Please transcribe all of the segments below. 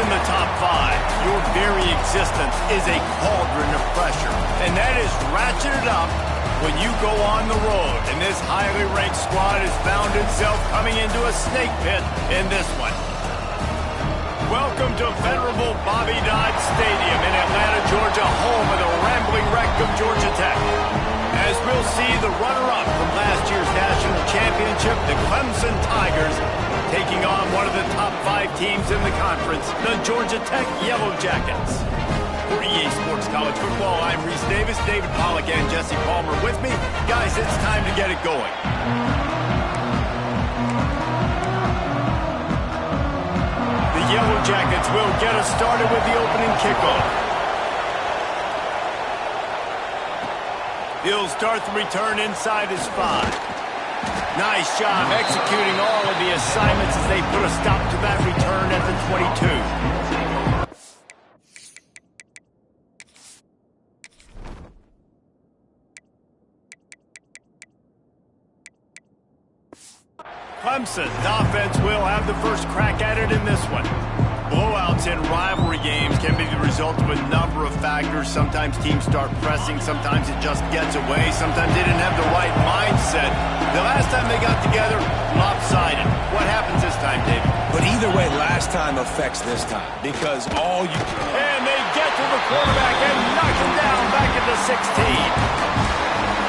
in the top 5, your very existence is a cauldron of pressure. And that is ratcheted up when you go on the road. And this highly ranked squad has found itself coming into a snake pit in this one. Welcome to venerable Bobby Dodd Stadium in Atlanta, Georgia, home of the rambling wreck of Georgia Tech. As we'll see the runner-up from last year's national championship, the Clemson Tigers, taking on one of the top 5 teams in the conference, the Georgia Tech Yellow Jackets. For EA Sports College Football, I'm Reese Davis, David Pollack, and Jesse Palmer with me. Guys, it's time to get it going. The Yellow Jackets will get us started with the opening kickoff. He'll start the return inside his 5. Nice job executing all of the assignments as they put a stop to that return at the 22. Clemson's offense will have the first crack at it in this one. Blowouts in rivalry games can be the result of a number of factors. Sometimes teams start pressing, sometimes it just gets away, sometimes they didn't have the right mindset. The last time they got together, lopsided. What happens this time, David? But either way, last time affects this time because all you... And they get to the quarterback and knock him down back at the 16.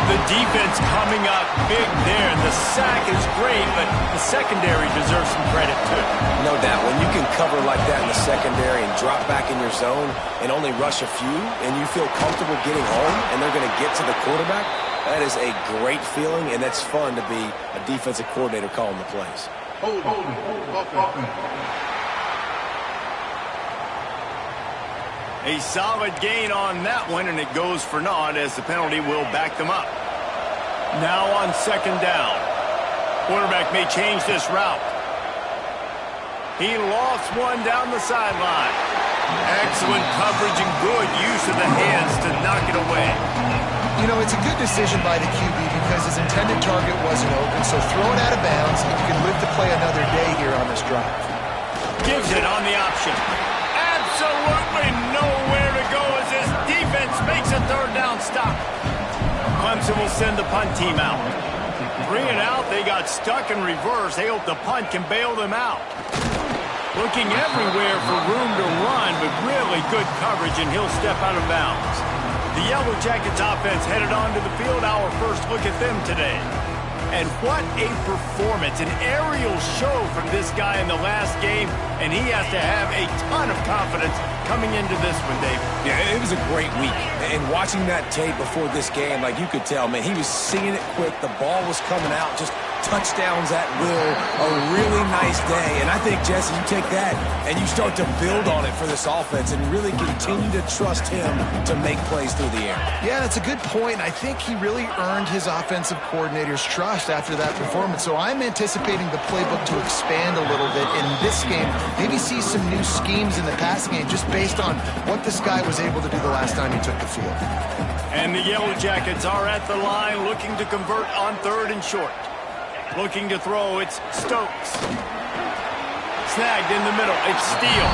The defense coming up big there. The sack is great, but the secondary deserves some credit too. No doubt. When you can cover like that in the secondary and drop back in your zone and only rush a few, and you feel comfortable getting home, and they're going to get to the quarterback, that is a great feeling, and that's fun to be a defensive coordinator calling the plays. A solid gain on that one, and it goes for naught as the penalty will back them up. Now on second down. Quarterback may change this route. He lost one down the sideline. Excellent coverage and good use of the hands to knock it away. You know, it's a good decision by the QB because his intended target wasn't open, so throw it out of bounds, and you can live to play another day here on this drive. Gives it on the option. Absolutely nowhere to go as this defense makes a third down stop. Clemson will send the punt team out. 3 and out, they got stuck in reverse. They hope the punt can bail them out. Looking everywhere for room to run, but really good coverage, and he'll step out of bounds. The Yellow Jackets offense headed onto the field. Our first look at them today. And what a performance, an aerial show from this guy in the last game, and he has to have a ton of confidence coming into this one, Dave. Yeah, it was a great week. And watching that tape before this game, like you could tell, man, he was seeing it quick. The ball was coming out, just touchdowns at will. A really nice day. And I think, Jesse, you take that and you start to build on it for this offense and really continue to trust him to make plays through the air. Yeah, that's a good point. I think he really earned his offensive coordinator's trust after that performance. So I'm anticipating the playbook to expand a little bit in this game. Maybe see some new schemes in the passing game just based on what this guy was able to do the last time he took the field. And the Yellow Jackets are at the line looking to convert on 3rd and short. Looking to throw, it's Stokes. Snagged in the middle, it's Steele.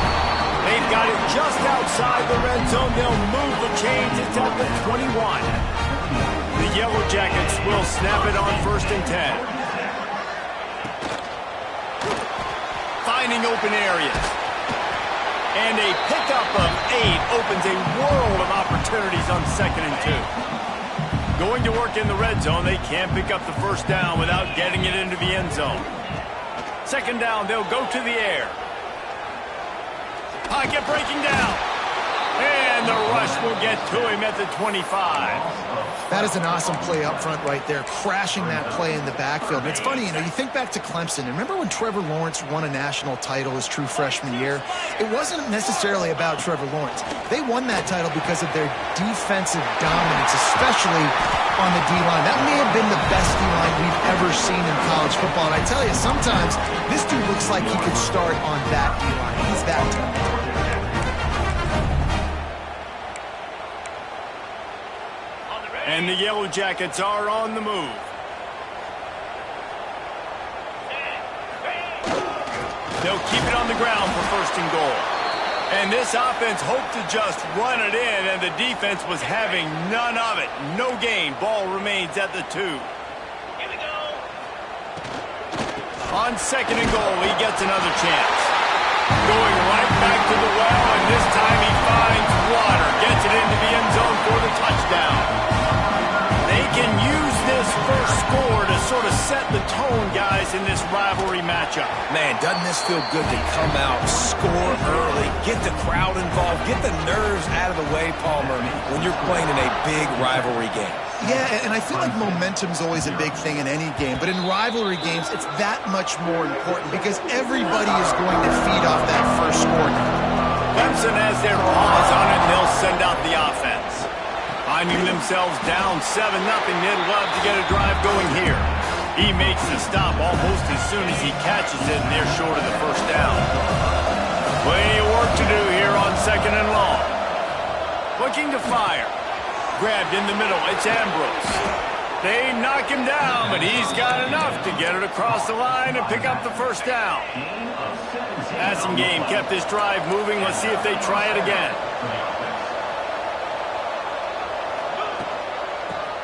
They've got it just outside the red zone. They'll move the chains. It's at the 21. The Yellow Jackets will snap it on 1st and 10. Finding open areas. And a pickup of 8 opens a world of opportunities on 2nd and 2. Going to work in the red zone. They can't pick up the first down without getting it into the end zone. 2nd down, they'll go to the air. Pocket breaking down. And the rush will get to him at the 25. That is an awesome play up front right there, crashing that play in the backfield. And it's funny, you know, you think back to Clemson, and remember when Trevor Lawrence won a national title his true freshman year? It wasn't necessarily about Trevor Lawrence. They won that title because of their defensive dominance, especially on the D-line. That may have been the best D-line we've ever seen in college football. And I tell you, sometimes this dude looks like he could start on that D-line. He's that talented. And the Yellow Jackets are on the move. They'll keep it on the ground for 1st and goal. And this offense hoped to just run it in, and the defense was having none of it. No gain. Ball remains at the 2. Here we go. On 2nd and goal, he gets another chance. Going right back to the well, and this time he finds water. Gets it into the end zone for the touchdown. They can use this first score to sort of set the tone, guys, in this rivalry matchup. Man, doesn't this feel good to come out, score early, get the crowd involved, get the nerves out of the way, Palmer, when you're playing in a big rivalry game? Yeah, and I feel like momentum's always a big thing in any game, but in rivalry games, it's that much more important because everybody is going to feed off that first score. Clemson has their paws on it, and they'll send out the offense. Finding themselves down 7-0, they'd love to get a drive going here. He makes the stop almost as soon as he catches it, and they're short of the first down. Plenty of work to do here on 2nd and long. Looking to fire. Grabbed in the middle, it's Ambrose. They knock him down, but he's got enough to get it across the line and pick up the first down. Passing game kept this drive moving. Let's see if they try it again.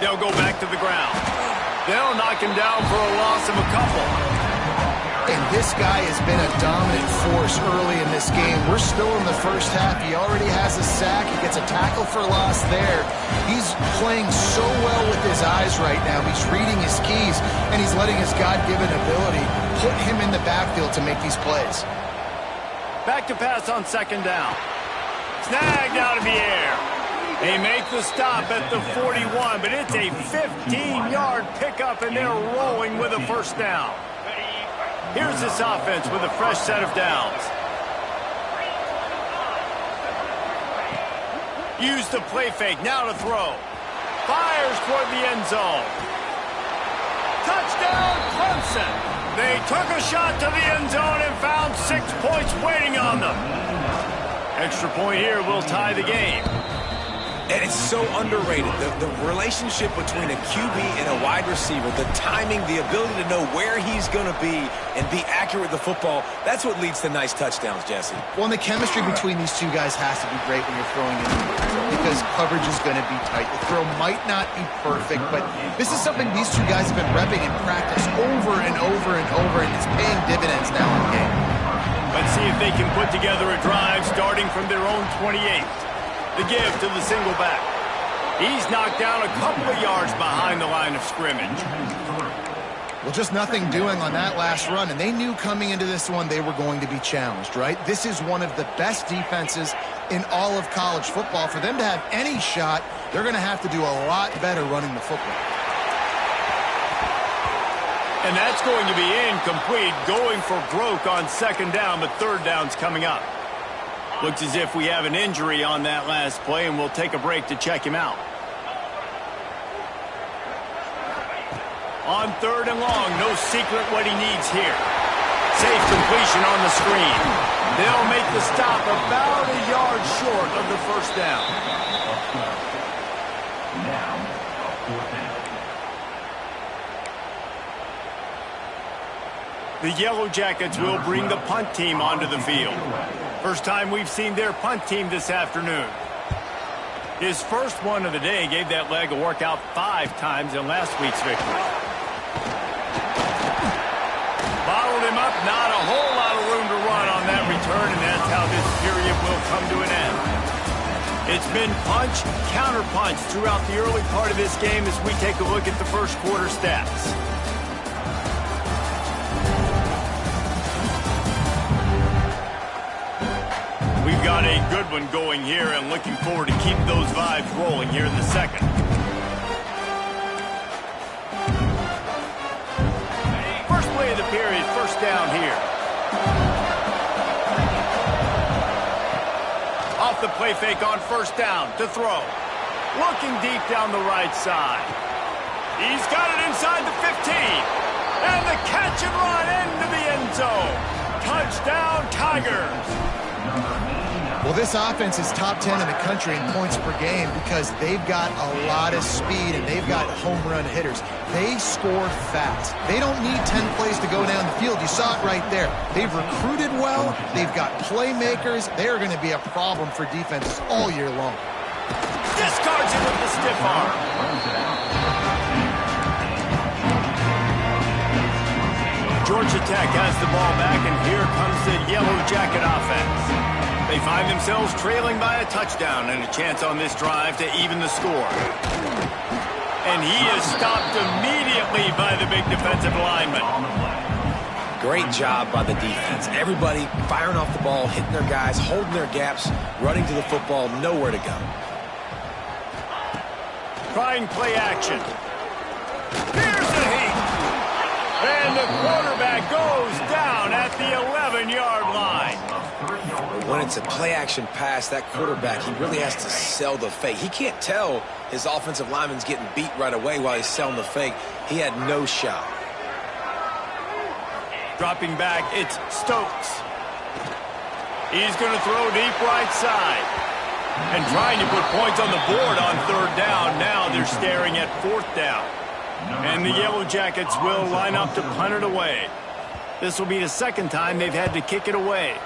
They'll go back to the ground. They'll knock him down for a loss of a couple. And this guy has been a dominant force early in this game. We're still in the first half. He already has a sack. He gets a tackle for loss there. He's playing so well with his eyes right now. He's reading his keys, and he's letting his God-given ability put him in the backfield to make these plays. Back to pass on 2nd down. Snagged out of the air. They make the stop at the 41, but it's a 15-yard pickup, and they're rolling with a first down. Here's this offense with a fresh set of downs. Use the play fake, now to throw. Fires toward the end zone. Touchdown, Clemson. They took a shot to the end zone and found 6 points waiting on them. Extra point here will tie the game. And it's so underrated. The relationship between a QB and a wide receiver, the timing, the ability to know where he's going to be and be accurate with the football, that's what leads to nice touchdowns, Jesse. Well, and the chemistry between these two guys has to be great when you're throwing in because coverage is going to be tight. The throw might not be perfect, but this is something these two guys have been repping in practice over and over and over, and it's paying dividends now in the game. Let's see if they can put together a drive starting from their own 28. The give to the single back. He's knocked down a couple of yards behind the line of scrimmage. Well, just nothing doing on that last run, and they knew coming into this one they were going to be challenged, right? This is one of the best defenses in all of college football. For them to have any shot, they're going to have to do a lot better running the football. And that's going to be incomplete, going for broke on 2nd down, but 3rd down's coming up. Looks as if we have an injury on that last play, and we'll take a break to check him out. On 3rd and long, no secret what he needs here. Safe completion on the screen. They'll make the stop about a yard short of the first down. The Yellow Jackets will bring the punt team onto the field. First time we've seen their punt team this afternoon. His first one of the day gave that leg a workout 5 times in last week's victory. Bottled him up, not a whole lot of room to run on that return, and that's how this period will come to an end. It's been punch, counter-punch throughout the early part of this game as we take a look at the first quarter stats. We've got a good one going here and looking forward to keep those vibes rolling here in the second. First play of the period, first down here. Off the play fake on first down to throw. Looking deep down the right side. He's got it inside the 15. And the catch and run into the end zone. Touchdown, Tigers. Well, this offense is top 10 in the country in points per game because they've got a lot of speed and they've got home run hitters. They score fast. They don't need 10 plays to go down the field. You saw it right there. They've recruited well. They've got playmakers. They are going to be a problem for defenses all year long. Discards it with the stiff arm. Georgia Tech has the ball back, and here comes the Yellow Jacket offense. They find themselves trailing by a touchdown and a chance on this drive to even the score. And he is stopped immediately by the big defensive lineman. Great job by the defense. Everybody firing off the ball, hitting their guys, holding their gaps, running to the football, nowhere to go. Trying play action. Here's the heat. And the quarterback goes down at the 11-yard line. When it's a play-action pass, that quarterback, he really has to sell the fake. He can't tell his offensive lineman's getting beat right away while he's selling the fake. He had no shot. Dropping back, it's Stokes. He's going to throw deep right side. And trying to put points on the board on third down. Now they're staring at fourth down. And the Yellow Jackets will line up to punt it away. This will be the second time they've had to kick it away.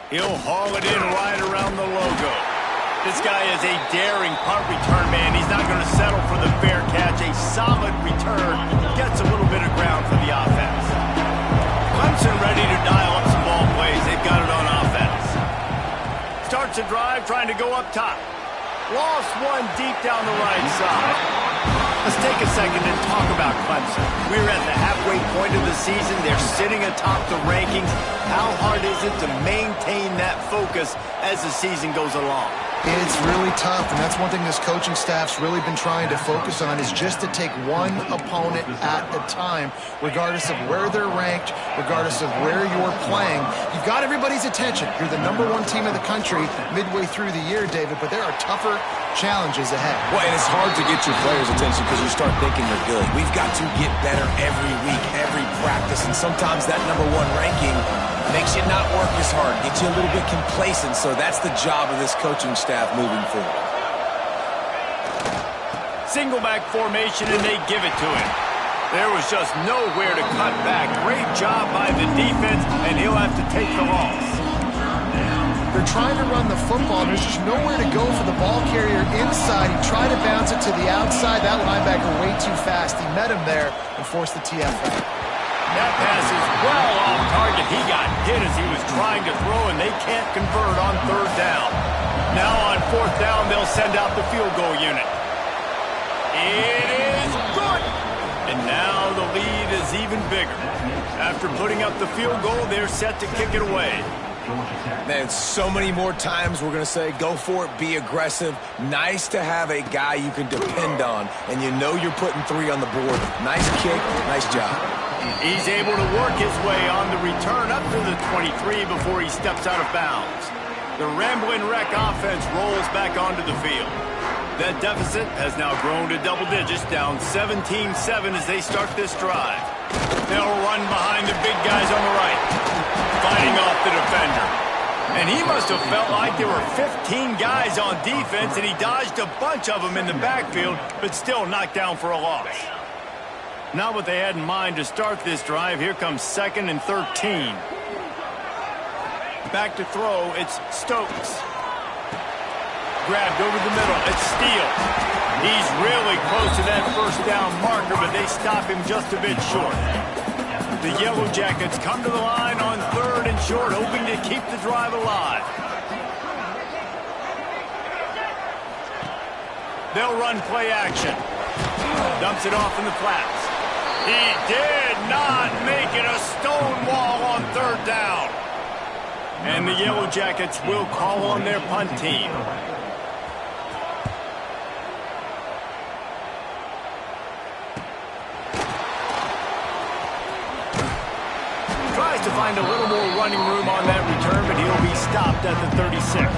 He'll haul it in right around the logo. This guy is a daring punt return man. He's not going to settle for the fair catch. A solid return gets a little bit of ground for the offense. Clemson ready to dial up some ball plays. They've got it on offense. Starts a drive trying to go up top. Lost one deep down the right side. Let's take a second and talk about Clemson. We're at the halfway point of the season. They're sitting atop the rankings. How hard is it to maintain that focus as the season goes along? It's really tough, and that's one thing this coaching staff's really been trying to focus on is just to take one opponent at a time, regardless of where they're ranked, regardless of where you're playing. You've got everybody's attention. You're the #1 team in the country midway through the year, David, but there are tougher challenges ahead. Well, and it's hard to get your players' attention because you start thinking you're good. We've got to get better every week, every practice, and sometimes that #1 ranking makes you not work as hard, gets you a little bit complacent, so that's the job of this coaching staff moving forward. Single back formation, and they give it to him. There was just nowhere to cut back. Great job by the defense, and he'll have to take the loss. They're trying to run the football, and there's just nowhere to go for the ball carrier inside. He tried to bounce it to the outside. That linebacker way too fast. He met him there and forced the TFL. That pass is well off target. He got hit as he was trying to throw, and they can't convert on third down. Now on fourth down, they'll send out the field goal unit. It is good. And now the lead is even bigger. After putting up the field goal, they're set to kick it away. Man, so many more times we're going to say, go for it, be aggressive. Nice to have a guy you can depend on, and you know you're putting 3 on the board. Nice kick, nice job. He's able to work his way on the return up to the 23 before he steps out of bounds. The Ramblin' Wreck offense rolls back onto the field. That deficit has now grown to double digits, down 17-7 as they start this drive. They'll run behind the big guys on the right, fighting off the defender. And he must have felt like there were 15 guys on defense, and he dodged a bunch of them in the backfield, but still knocked down for a loss. Not what they had in mind to start this drive. Here comes 2nd and 13. Back to throw, it's Stokes. Grabbed over the middle, it's Steele. He's really close to that first down marker, but they stop him just a bit short. The Yellow Jackets come to the line on 3rd and short, hoping to keep the drive alive. They'll run play action. Dumps it off in the flats. He did not make it a stone wall on 3rd down. And the Yellow Jackets will call on their punt team. Tries to find a little more running room on that return, but he'll be stopped at the 36.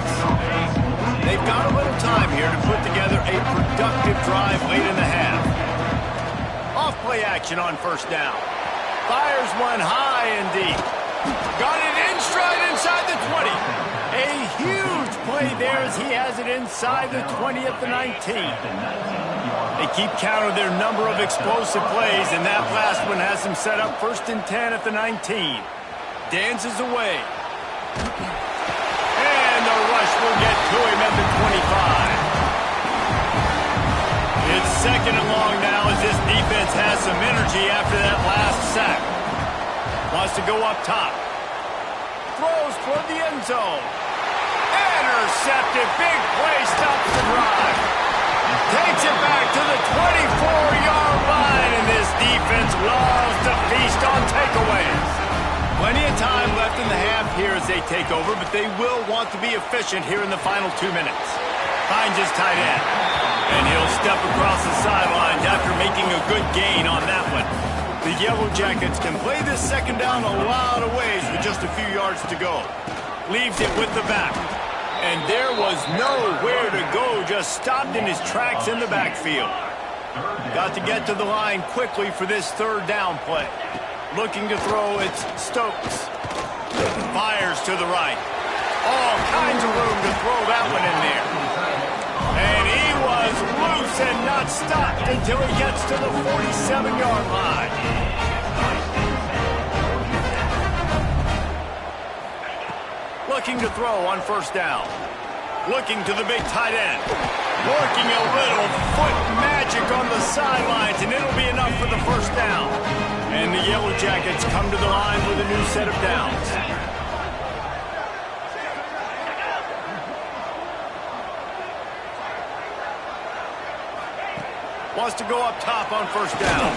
They've got a little time here to put together a productive drive late in the half. Off play action on 1st down. Fires one high and deep. Got it in stride inside the 20. A huge play there as he has it inside the 20 at the 19. They keep count of their number of explosive plays, and that last one has them set up 1st and 10 at the 19. Dances away. And the rush will get to him at the 25. It's 2nd and long now as this defense has some energy after that last sack. Wants to go up top. Throws toward the end zone. Intercepted. Big play. Stops the drive. Takes it back to the 24-yard line, and this defense loves to feast on takeaways. Plenty of time left in the half here as they take over, but they will want to be efficient here in the final 2 minutes. Finds his tight end, and he'll step across the sidelines after making a good gain on that one. The Yellow Jackets can play this 2nd down a lot of ways with just a few yards to go. Leaves it with the back. And there was nowhere to go, just stopped in his tracks in the backfield. Got to get to the line quickly for this 3rd down play. Looking to throw, it's Stokes. Fires to the right. All kinds of room to throw that one in there. And he was loose and not stopped until he gets to the 47-yard line. Looking to throw on 1st down. Looking to the big tight end. Working a little foot magic on the sidelines, and it'll be enough for the 1st down. And the Yellow Jackets come to the line with a new set of downs. Wants to go up top on 1st down.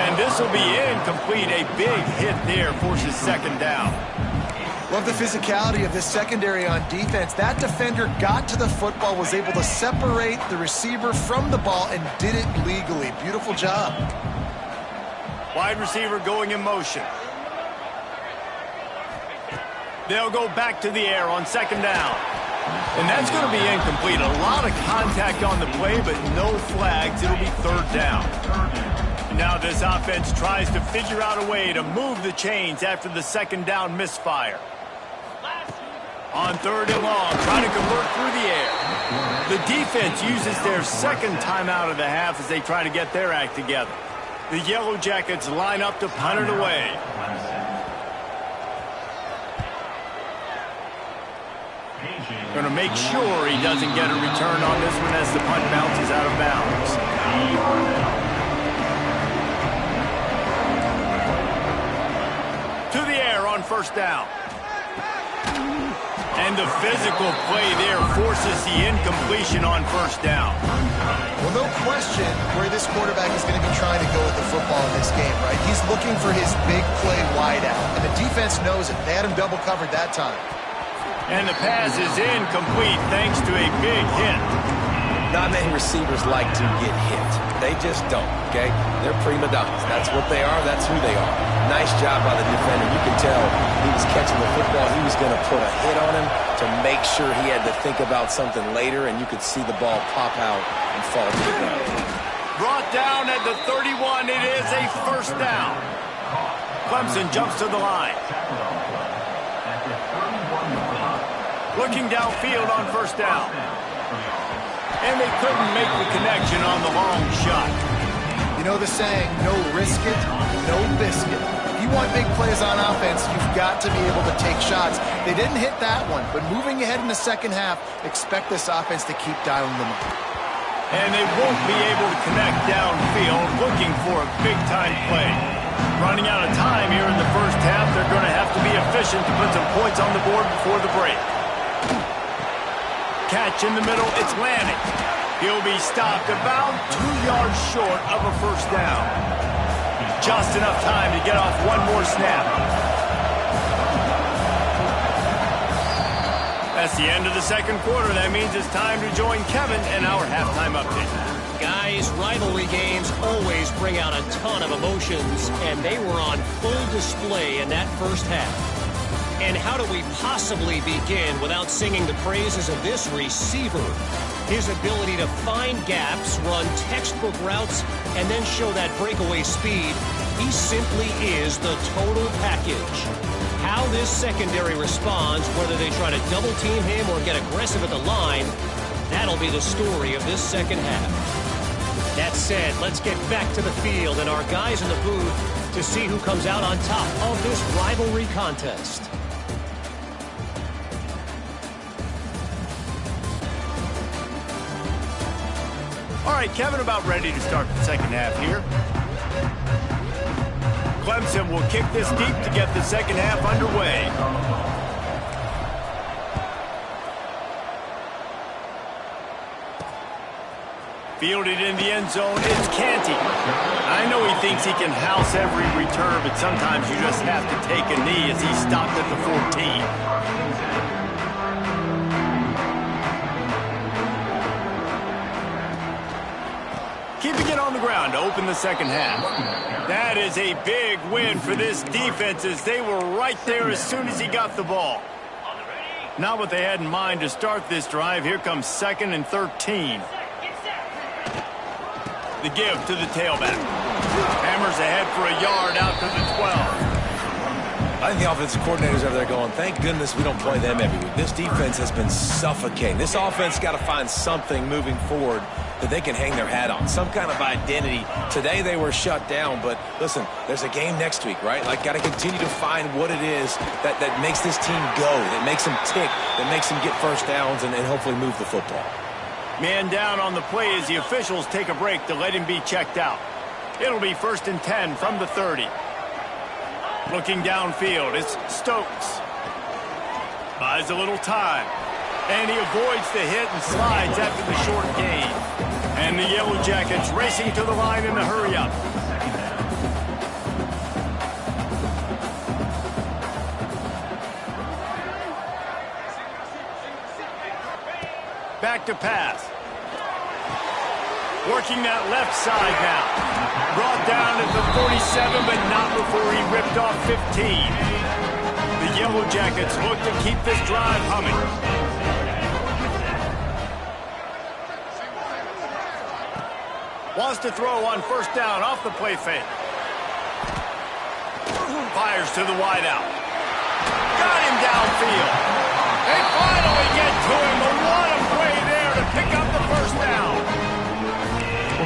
And this will be incomplete. A big hit there forces 2nd down. Love the physicality of this secondary on defense. That defender got to the football, was able to separate the receiver from the ball, and did it legally. Beautiful job. Wide receiver going in motion. They'll go back to the air on 2nd down. And that's going to be incomplete. A lot of contact on the play, but no flags. It'll be 3rd down. Now this offense tries to figure out a way to move the chains after the 2nd down misfire. On 3rd and long, trying to convert through the air. The defense uses their 2nd timeout of the half as they try to get their act together. The Yellow Jackets line up to punt it away. Going to make sure he doesn't get a return on this one as the punt bounces out of bounds. To the air on 1st down. And the physical play there forces the incompletion on 1st down. Well, no question where this quarterback is going to be trying to go with the football in this game, right? He's looking for his big play wide out, and the defense knows it. They had him double covered that time. And the pass is incomplete thanks to a big hit. Not many receivers like to get hit. They just don't, okay? They're prima donnas. That's what they are. That's who they are. Nice job by the defender. You can tell he was catching the football. He was going to put a hit on him to make sure he had to think about something later, and you could see the ball pop out and fall to the ground. Brought down at the 31. It is a 1st down. Clemson jumps to the line. Looking downfield on 1st down. And they couldn't make the connection on the long shot. You know the saying, no risk it, no biscuit. If you want big plays on offense, you've got to be able to take shots. They didn't hit that one, but moving ahead in the 2nd half, expect this offense to keep dialing them up. And they won't be able to connect downfield, looking for a big-time play. Running out of time here in the 1st half, they're going to have to be efficient to put some points on the board before the break. Catch in the middle, it's Lanning. He'll be stopped about 2 yards short of a 1st down. Just enough time to get off one more snap. That's the end of the 2nd quarter. That means it's time to join Kevin and our halftime update. Guys, rivalry games always bring out a ton of emotions, and they were on full display in that 1st half. And how do we possibly begin without singing the praises of this receiver? His ability to find gaps, run textbook routes, and then show that breakaway speed. He simply is the total package. How this secondary responds, whether they try to double team him or get aggressive at the line, that'll be the story of this second half. That said, let's get back to the field and our guys in the booth to see who comes out on top of this rivalry contest. All right, Kevin, about ready to start the second half here. Clemson will kick this deep to get the second half underway. Fielded in the end zone, it's Canty. I know he thinks he can house every return, but sometimes you just have to take a knee as he stopped at the 14. Keeping it on the ground to open the second half. That is a big win for this defense as they were right there as soon as he got the ball. Not what they had in mind to start this drive. Here comes 2nd and 13. The give to the tailback. Hammers ahead for a yard out to the 12. I think the offensive coordinators over there going, thank goodness we don't play them every week. This defense has been suffocating. This offense got to find something moving forward that they can hang their hat on, some kind of identity. Today they were shut down, but listen, there's a game next week, right? Like, got to continue to find what it is that makes this team go, that makes them tick, that makes them get first downs and hopefully move the football. Man down on the play as the officials take a break to let him be checked out. It'll be 1st and 10 from the 30. Looking downfield, it's Stokes. Buys a little time. And he avoids the hit and slides after the short gain. And the Yellow Jackets racing to the line in a hurry-up. Back to pass. Working that left side now. Brought down at the 47, but not before he ripped off 15. The Yellow Jackets look to keep this drive humming. Wants to throw on 1st down off the play fake. Fires to the wideout. Got him downfield. They finally get to him, but what a play there to pick up the 1st down.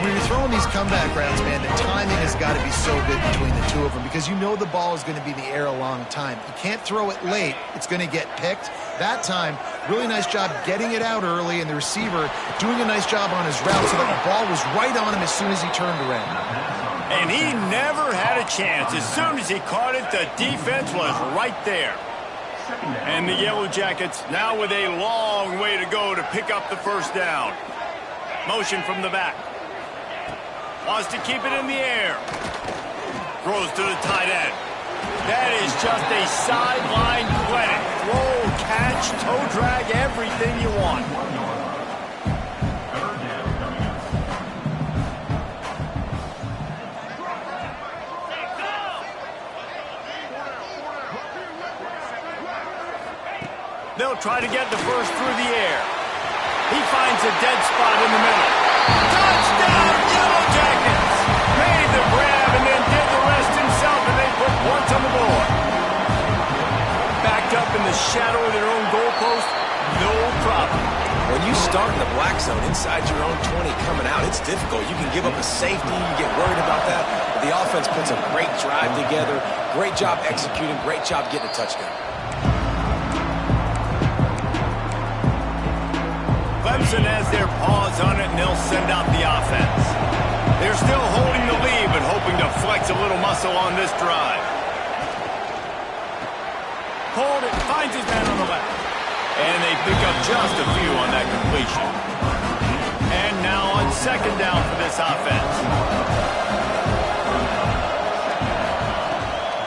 When you're throwing these comeback routes, man, the timing has got to be so good between the two of them because you know the ball is going to be in the air a long time. You can't throw it late. It's going to get picked. That time, really nice job getting it out early, and the receiver doing a nice job on his route so that the ball was right on him as soon as he turned around. And he never had a chance. As soon as he caught it, the defense was right there. And the Yellow Jackets now with a long way to go to pick up the 1st down. Motion from the back. Wants to keep it in the air. Throws to the tight end. That is just a sideline clinic. Throw, catch, toe drag, everything you want. They'll try to get the 1st through the air. He finds a dead spot in the middle. Touchdown, Yellow Jackets! Made the grab and then did the rest himself, and they put points on the board. Backed up in the shadow of their own goalpost, no problem. When you start in the black zone inside your own 20 coming out, it's difficult. You can give up a safety, you get worried about that. But the offense puts a great drive together, great job executing, great job getting a touchdown. Clemson has their paws on it, and they'll send out the offense. They're still holding the lead, but hoping to flex a little muscle on this drive. Hold it, finds his man on the left. And they pick up just a few on that completion. And now on 2nd down for this offense.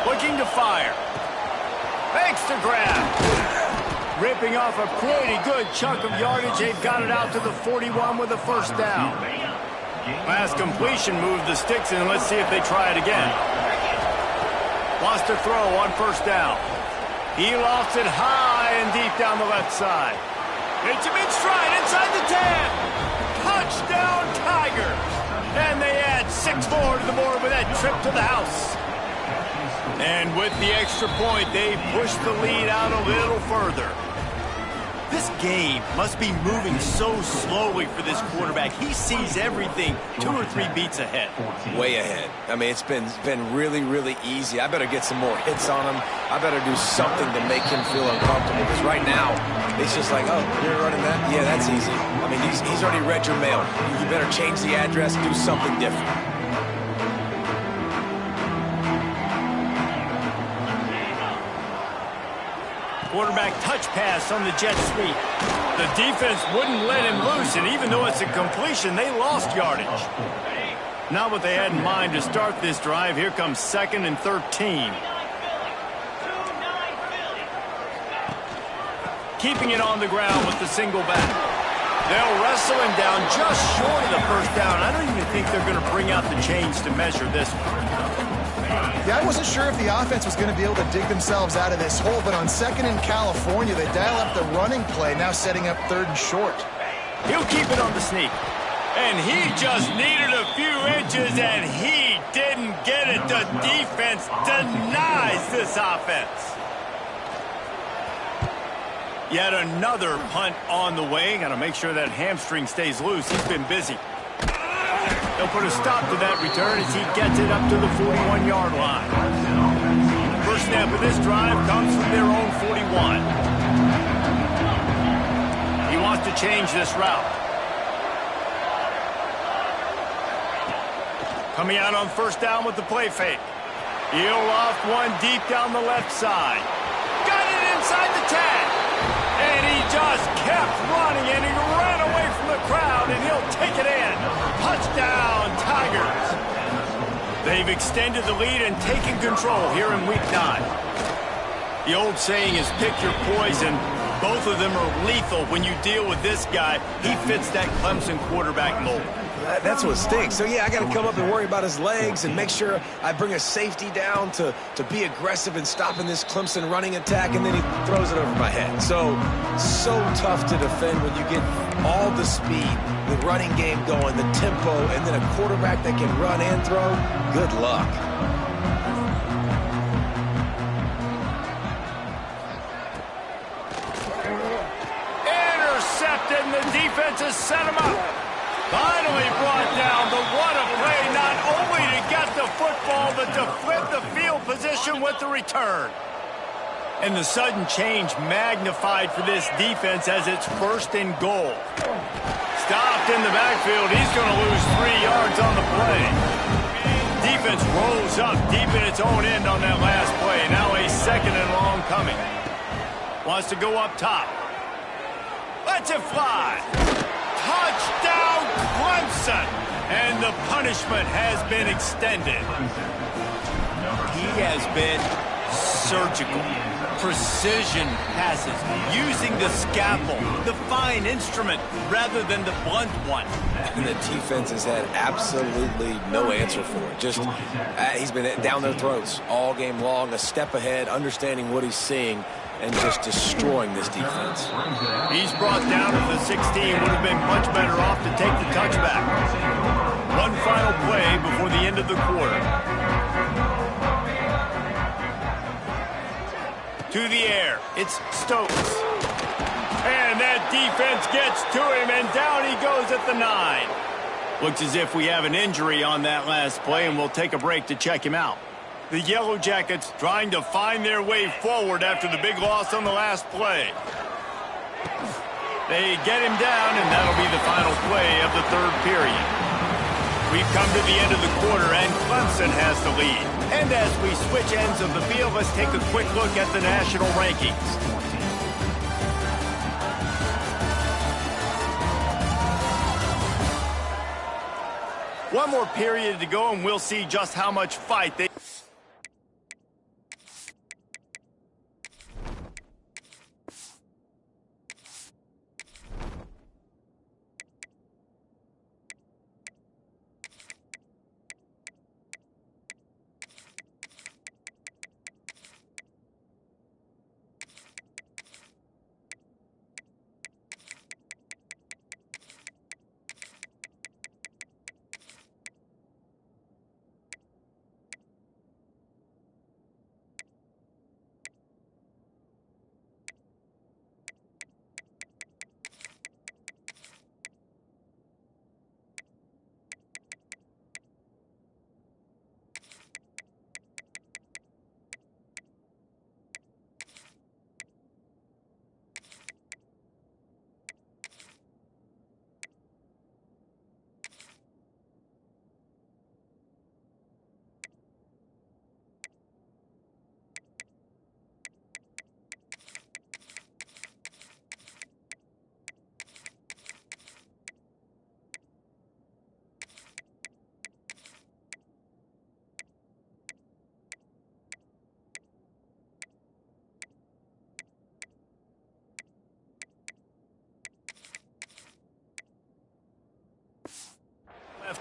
Looking to fire. Makes the grab. Ripping off a pretty good chunk of yardage. They've got it out to the 41 with a 1st down. Last completion moved the sticks in. Let's see if they try it again. Wants to throw on 1st down. He lofts it high and deep down the left side. Hits him in stride inside the 10. Touchdown, Tigers. And they add 6 more to the board with that trip to the house. And with the extra point, they push the lead out a little further. This game must be moving so slowly for this quarterback. He sees everything 2 or 3 beats ahead. Way ahead. I mean, it's been really, really easy. I better get some more hits on him. I better do something to make him feel uncomfortable. Because right now, it's just like, oh, you're running that? Yeah, that's easy. I mean, he's already read your mail. You better change the address, do something different. Quarterback touch pass on the jet sweep. The defense wouldn't let him loose, and even though it's a completion, they lost yardage. Not what they had in mind to start this drive. Here comes 2nd and 13. Keeping it on the ground with the single back. They'll wrestle him down just short of the first down. I don't even think they're going to bring out the chains to measure this one. Yeah, I wasn't sure if the offense was going to be able to dig themselves out of this hole, but on 2nd in California, they dial up the running play, now setting up 3rd and short. He'll keep it on the sneak. And he just needed a few inches, and he didn't get it. The defense denies this offense. Yet another punt on the way. Got to make sure that hamstring stays loose. He's been busy. They'll put a stop to that return as he gets it up to the 41-yard line. First snap of this drive comes from their own 41. He wants to change this route. Coming out on first down with the play fake. He'll off one deep down the left side. Got it inside the 10. And he just kept running, and he ran away from the crowd, and he'll take it in. Touchdown, Tigers. They've extended the lead and taken control here in Week 9. The old saying is pick your poison. Both of them are lethal when you deal with this guy. He fits that Clemson quarterback mold. That's what stinks. So, yeah, I got to come up and worry about his legs and make sure I bring a safety down to be aggressive in stopping this Clemson running attack, and then he throws it over my head. So tough to defend when you get all the speed, the running game going, the tempo, and then a quarterback that can run and throw. Good luck. Intercepted, and the defense has set him up. Finally brought down, but what a play, not only to get the football, but to flip the field position with the return. And the sudden change magnified for this defense as it's 1st and goal. Stopped in the backfield. He's going to lose 3 yards on the play. Defense rolls up deep in its own end on that last play. Now a 2nd and long coming. Wants to go up top. Lets it fly. Touchdown, Clemson! And the punishment has been extended. He has been surgical. Precision passes, using the scalpel, the fine instrument, rather than the blunt one. And the defense has had absolutely no answer for it. Just, he's been down their throats all game long, a step ahead, understanding what he's seeing, and just destroying this defense. He's brought down to the 16. Would have been much better off to take the touchback. One final play before the end of the quarter. To the air. It's Stokes. And that defense gets to him, and down he goes at the 9. Looks as if we have an injury on that last play, and we'll take a break to check him out. The Yellow Jackets trying to find their way forward after the big loss on the last play. They get him down, and that'll be the final play of the 3rd period. We've come to the end of the quarter, and Clemson has the lead. And as we switch ends of the field, let's take a quick look at the national rankings. One more period to go, and we'll see just how much fight they...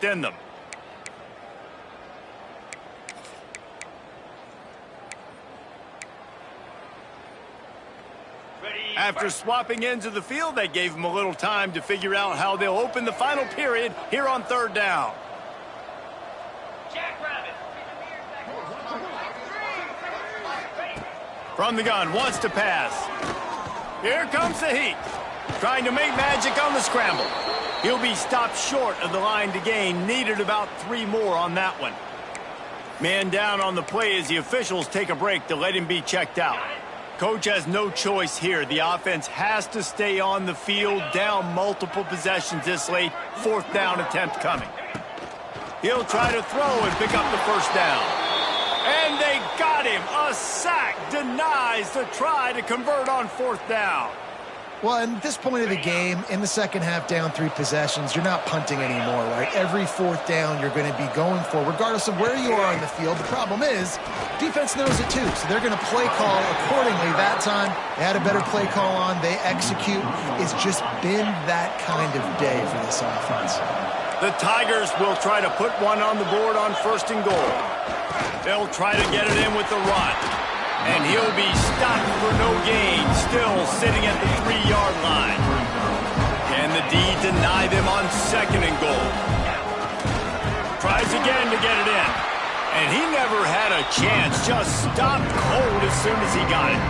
left in them. After swapping ends of the field, they gave them a little time to figure out how they'll open the final period here on third down. From the gun, wants to pass. Here comes the heat. Trying to make magic on the scramble. He'll be stopped short of the line to gain. Needed about 3 more on that one. Man down on the play as the officials take a break to let him be checked out. Coach has no choice here. The offense has to stay on the field, down multiple possessions this late. 4th down attempt coming. He'll try to throw and pick up the first down. And they got him. A sack denies the try to convert on 4th down. Well, at this point of the game, in the second half, down 3 possessions, you're not punting anymore, right? Every 4th down you're going to be going for, regardless of where you are on the field. The problem is, defense knows it too, so they're going to play call accordingly. That time, they had a better play call on. They execute. It's just been that kind of day for this offense. The Tigers will try to put one on the board on 1st and goal. They'll try to get it in with the run. And he'll be stopped for no gain, still sitting at the 3-yard line. Can the D deny them on 2nd and goal? Tries again to get it in. And he never had a chance, just stopped cold as soon as he got it.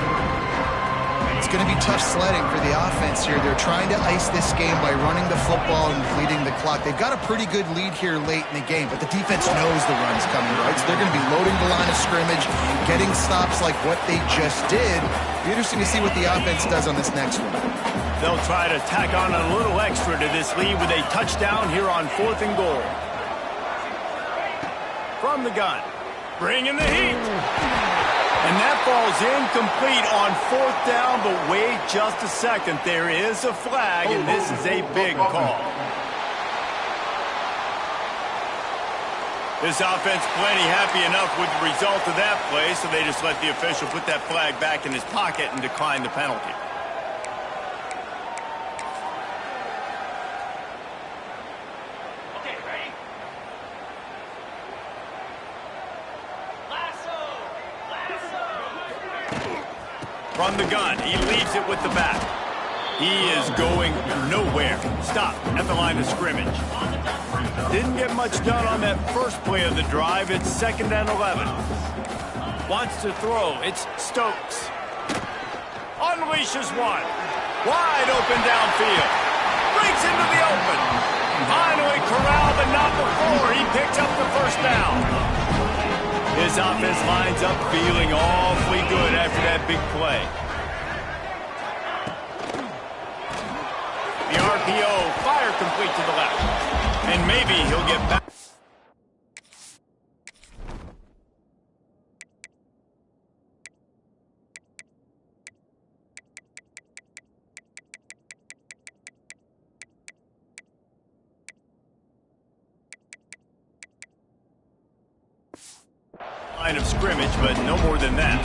It's going to be tough sledding for the offense here. They're trying to ice this game by running the football and bleeding the clock. They've got a pretty good lead here late in the game, but the defense knows the run's coming, right? So they're going to be loading the line of scrimmage, getting stops like what they just did. It'll be interesting to see what the offense does on this next one. They'll try to tack on a little extra to this lead with a touchdown here on 4th and goal. From the gun, bringing the heat. And that ball's incomplete on 4th down, but wait just a second. There is a flag, and this is a big call. This offense plenty happy enough with the result of that play, so they just let the official put that flag back in his pocket and decline the penalty. From the gun, he leaves it with the back. He is going nowhere. Stop at the line of scrimmage. Didn't get much done on that first play of the drive. It's 2nd and 11. Wants to throw. It's Stokes. Unleashes one. Wide open downfield. Breaks into the open. Finally corralled, but not before. He picks up the first down. His offense lines up feeling awfully good after that big play. The RPO, fire complete to the left. And maybe he'll get back. Line of scrimmage, but no more than that.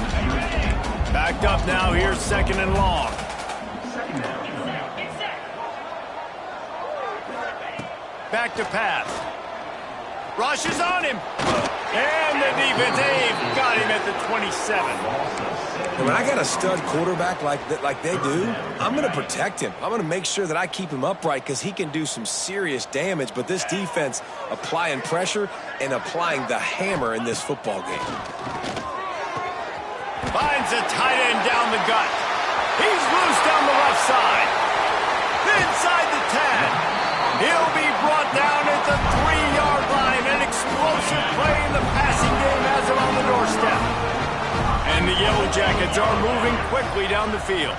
Backed up now, here's 2nd and long. Back to pass. Rushes on him. And the defense, they've got him at the 27. When I got a stud quarterback like they do, I'm going to protect him. I'm going to make sure that I keep him upright because he can do some serious damage. But this defense applying pressure and applying the hammer in this football game. Finds a tight end down the gut. He's loose down the left side. Inside the 10. He'll be brought down at the 3-yard line. An explosive play in the passing game has him on the doorstep. And the Yellow Jackets are moving quickly down the field.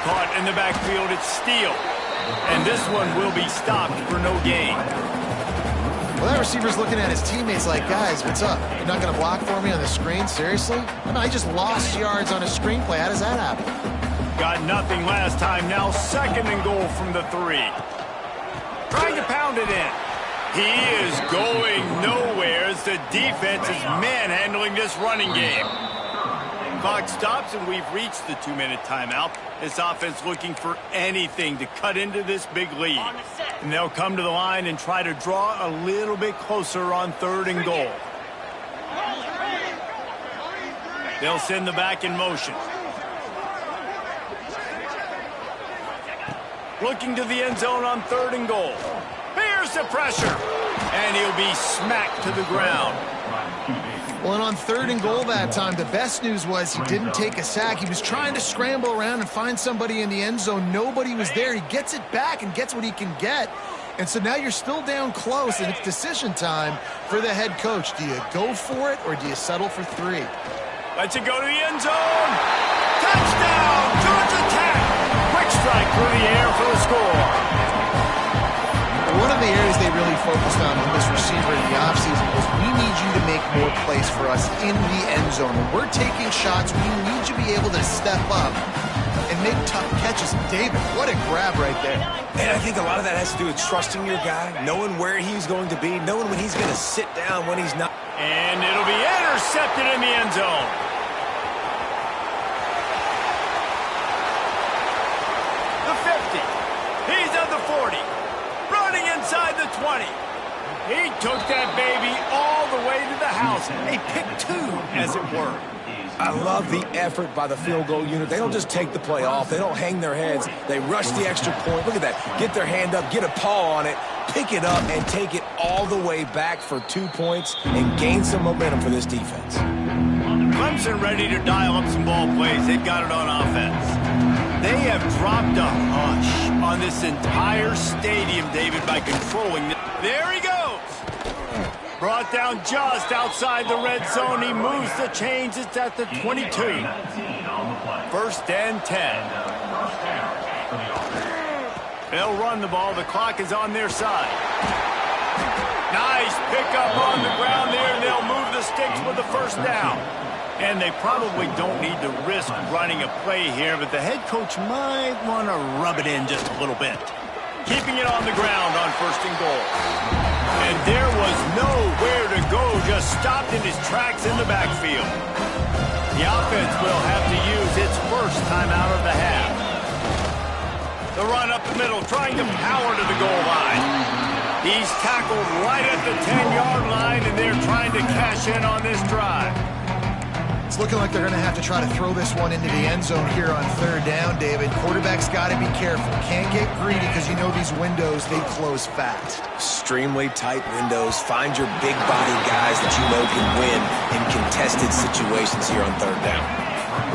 Caught in the backfield, it's Steele. And this one will be stopped for no gain. Well, that receiver's looking at his teammates like, guys, what's up? You're not going to block for me on the screen? Seriously? I just lost yards on a screenplay. How does that happen? Got nothing last time. Now 2nd and goal from the 3. Trying to pound it in. He is going nowhere as the defense is manhandling this running game. Clock stops, and we've reached the 2-minute timeout. This offense looking for anything to cut into this big lead. And they'll come to the line and try to draw a little bit closer on 3rd and goal. They'll send the back in motion. Looking to the end zone on 3rd and goal. Here's the pressure. And he'll be smacked to the ground. Well, and on 3rd and goal that time, the best news was he didn't take a sack. He was trying to scramble around and find somebody in the end zone. Nobody was there. He gets it back and gets what he can get. And so now you're still down close, and it's decision time for the head coach. Do you go for it, or do you settle for 3? Lets it go to the end zone. Touchdown, Georgia Tech. Quick strike through the air for the score. One of the areas they really focused on with this receiver in the offseason was, we need you to make more plays for us in the end zone. When we're taking shots, we need you to be able to step up and make tough catches. David, what a grab right there. And I think a lot of that has to do with trusting your guy, knowing where he's going to be, knowing when he's going to sit down, when he's not. And it'll be intercepted in the end zone. The 50. He's at the 40. Running inside the 20. He took that baby all the way to the house. A pick 2, as it were. I love the effort by the field goal unit. They don't just take the play off. They don't hang their heads. They rush the extra point. Look at that. Get their hand up, get a paw on it, pick it up, and take it all the way back for 2 points and gain some momentum for this defense. Clemson ready to dial up some ball plays. They've got it on offense. They have dropped a hush on this entire stadium, David, by controlling it. There he goes. Brought down just outside the red zone. He moves the chains. It's at the 22. 1st and 10. They'll run the ball. The clock is on their side. Nice pickup on the ground there. They'll move the sticks with the 1st down. And they probably don't need to risk running a play here, but the head coach might want to rub it in just a little bit. Keeping it on the ground on 1st and goal. And there was nowhere to go, just stopped in his tracks in the backfield. The offense will have to use its 1st timeout of the half. The run up the middle, trying to power to the goal line. He's tackled right at the 10-yard line, and they're trying to cash in on this drive. It's looking like they're going to have to try to throw this one into the end zone here on 3rd down, David. Quarterback's got to be careful. Can't get greedy because you know these windows, they close fast. Extremely tight windows. Find your big body guys that you know can win in contested situations here on 3rd down.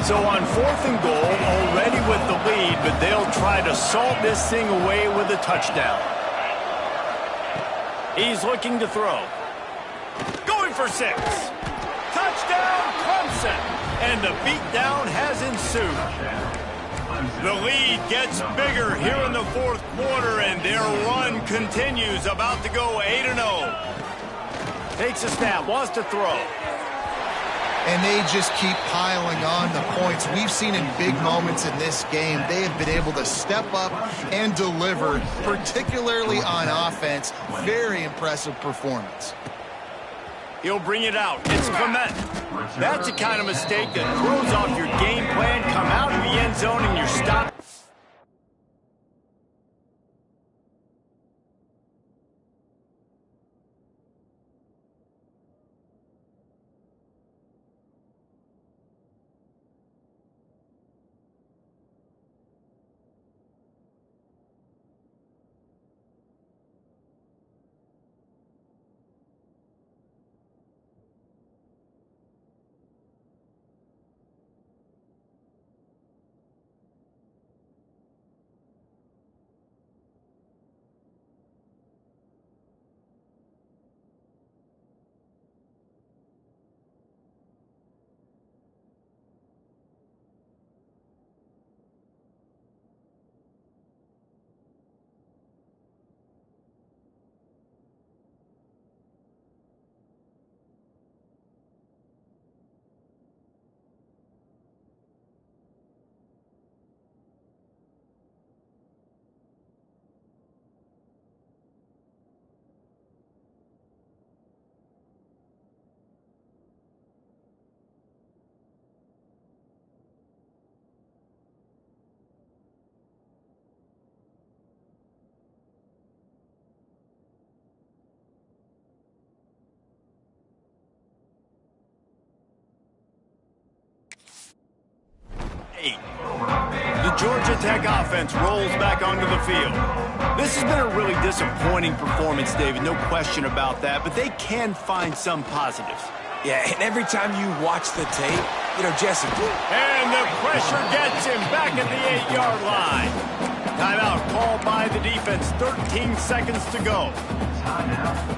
So on 4th and goal, already with the lead, but they'll try to salt this thing away with a touchdown. He's looking to throw. Going for 6. Touchdown, Clemson. And the beatdown has ensued. The lead gets bigger here in the 4th quarter, and their run continues, about to go 8-0. Takes a snap, wants to throw. And they just keep piling on the points. We've seen in big moments in this game, they have been able to step up and deliver, particularly on offense. Very impressive performance. He'll bring it out. It's Clement. That's the kind of mistake that throws off your game plan. Come out of the end zone and you're stopped. 8. The Georgia Tech offense rolls back onto the field. This has been a really disappointing performance, David, no question about that, but they can find some positives. Yeah, and every time you watch the tape, Jesse. And the pressure gets him back at the 8-yard line. Timeout called by the defense, 13 seconds to go.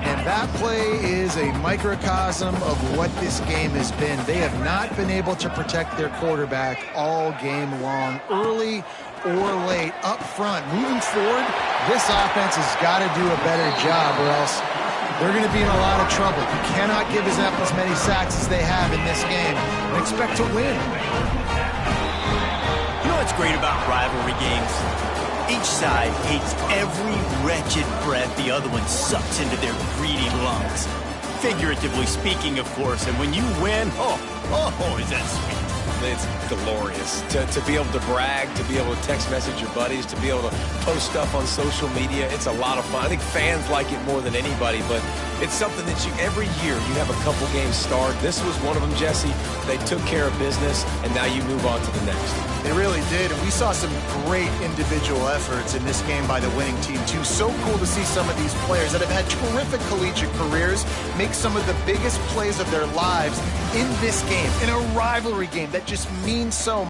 And that play is a microcosm of what this game has been. They have not been able to protect their quarterback all game long, early or late, up front. Moving forward, this offense has got to do a better job or else they're going to be in a lot of trouble. You cannot give as many sacks as they have in this game and expect to win. You know what's great about rivalry games? Each side hates every wretched breath the other one sucks into their greedy lungs. Figuratively speaking, of course, and when you win, oh, is that sweet. It's glorious to be able to brag, to be able to text message your buddies, to be able to post stuff on social media. It's a lot of fun. I think fans like it more than anybody, but it's something that every year you have a couple games start. This was one of them, Jesse. They took care of business, and now you move on to the next. They really did, and we saw some great individual efforts in this game by the winning team, too. So cool to see some of these players that have had terrific collegiate careers make some of the biggest plays of their lives in this game, in a rivalry game that just means so much.